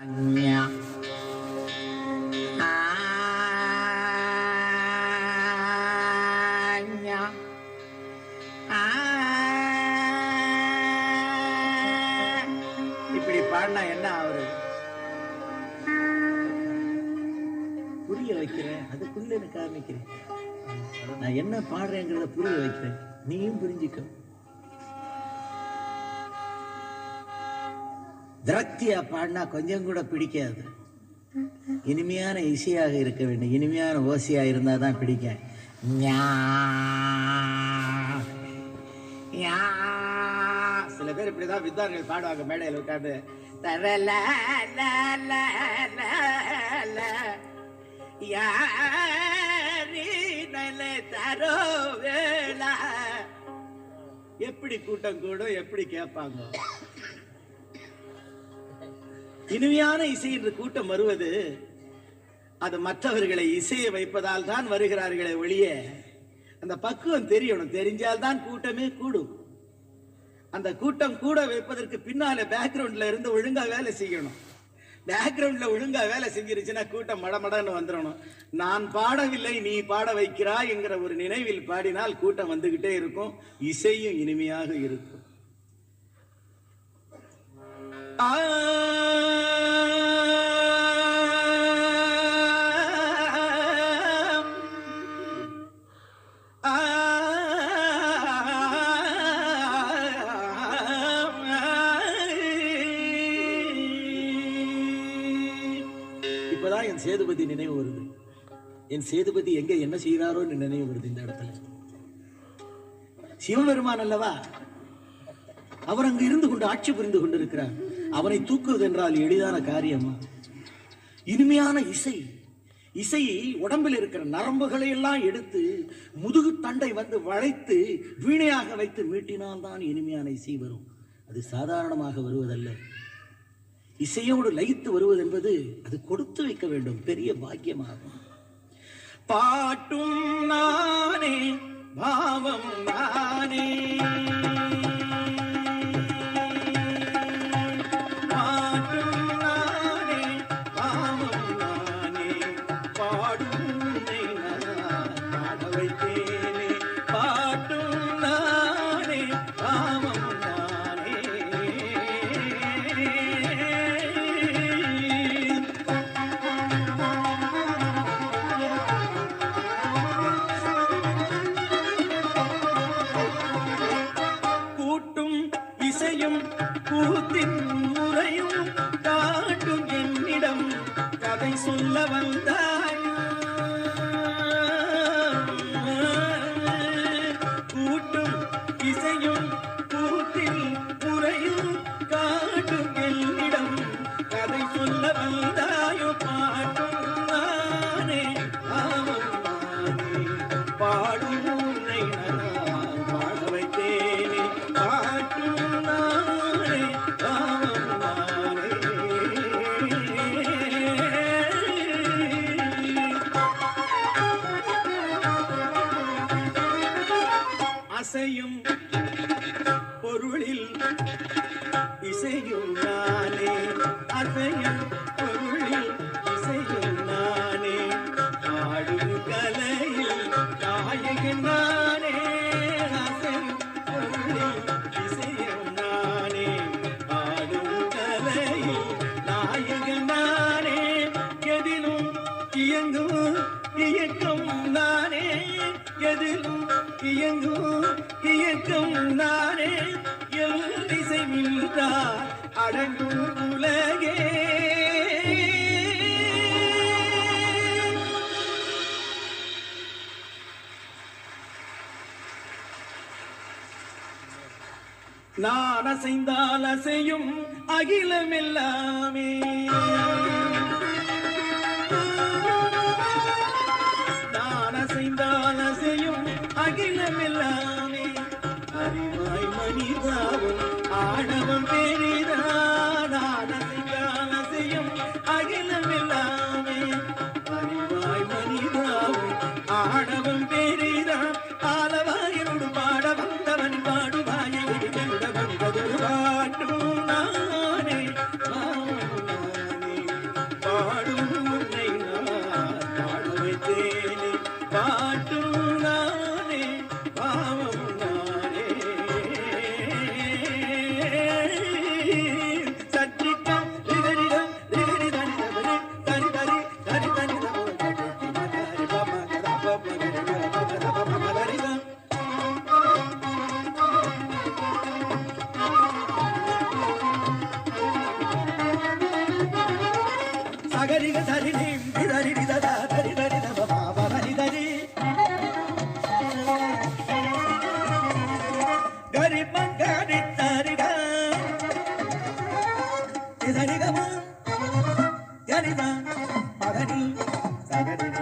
இப்படி பாடினா என்ன ஆகுது? புரிய வைக்கிறேன், அதுக்குள்ள எனக்கு காமிக்கிறேன். நான் என்ன பாடுறேங்கிறத புரிய வைக்கிறேன், நீயும் புரிஞ்சுக்க. திரக்தியா பாடினா கொஞ்சம் கூட பிடிக்காது. இனிமையான இசையாக இருக்க வேண்டும், இனிமையான ஓசையா இருந்தா தான் பிடிக்கும். சில பேர் இப்படிதான் வித்வான்கள் பாடுவாங்க மேடையில் உட்காந்து. எப்படி கூட்டம் கூடும், எப்படி கேட்பாங்க? இனிமையான இசை என்று கூட்டம் வருவது அது மற்றவர்களை இசையை வைப்பதால் தான் வருகிறார்களே ஒழிய அந்த பக்குவம் தெரியணும். தெரிஞ்சால்தான் கூட்டமே கூடும். அந்த கூட்டம் கூட வைப்பதற்கு பின்னால பேக்ரவுண்ட்ல இருந்து ஒழுங்கா வேலை செய்யணும். பேக்ரவுண்ட்ல ஒழுங்கா வேலை செஞ்சிருச்சுன்னா கூட்டம் மடமடன்னு வந்துடணும். நான் பாடவில்லை, நீ பாட வைக்கிறாய் என்கிற ஒரு நினைவில் பாடினால் கூட்டம் வந்துகிட்டே இருக்கும், இசையும் இனிமையாக இருக்கும். இப்பதான் என் சேதுபதி நினைவு வருது. என் சேதுபதி எங்க என்ன செய்யறாரோன்னு நினைவு வருது. இந்த இடத்துல சிவபெருமான் அல்லவா, அவர் அங்கு இருந்து கொண்டு ஆட்சி புரிந்து கொண்டிருக்கிறார். அவனை தூக்குவது என்றால் எளிதான காரியமா? இனிமையான இசை, இசையை உடம்பில் இருக்கிற நரம்புகளை எல்லாம் எடுத்து முதுகு தண்டை வந்து வளைத்து வீணையாக வைத்து மீட்டினால் தான் இனிமையான இசை வரும். அது சாதாரணமாக வருவதல்ல. இசையோடு லயித்து வருவது என்பது அது கொடுத்து வைக்க வேண்டும், பெரிய பாக்கியமாகும். பாட்டும் நானே பாவம் நானே, கூத்தின் முறையும் காட்டும் என்னிடம் கதை சொல்ல வந்தாய். கூட்டும் இசையும் கூத்தின் முறையும் காட்டும் என்னிடம் கதை சொல்ல வந்தாயோ. பாட்டும் நானே பாவம் நானே, பாடும் உன்னை நான் பாட வைத்தேனே. பாட்டும் அசையும் பொருளில் இசையும் நானே, அசையும் பொருளில் இசையும் நானே, ஆடும் கலையில் நாயகன் நானே. அசையும் பொருளில் இசையும் நானே, ஆடும் கலையில் நாயகன் நானே. எதிலும் இயங்கும் இயக்கம் நானே, எதிலும் இயங்கும் இயக்கம் நானே. எல் இசை நின்றார் அடங்கும் உலகே. நான் அசைந்தால் அசையும் அகிலம் எல்லாமே, நான் அசைந்தால் அசையும் அகிலம் எல்லாமே. அறிவாய் மனிதாவும் ஆணவம் பெரிதான், நான் அசைந்தால் அசையும் அகிலம் எல்லாமே. அறிவாய் மனிதாவும் ஆணவம் பெரிதான், ஆலவாயனோடு பாட வந்தவன் பாடுவாயை வந்ததொரு பாட்டும் நானே பாவம் சகரிக சரி நிதரி நிததா தரி தரி தப பாப நிதரி கரி மங்கரி தரிக நிதரி கம கரிதா பகரி சகரி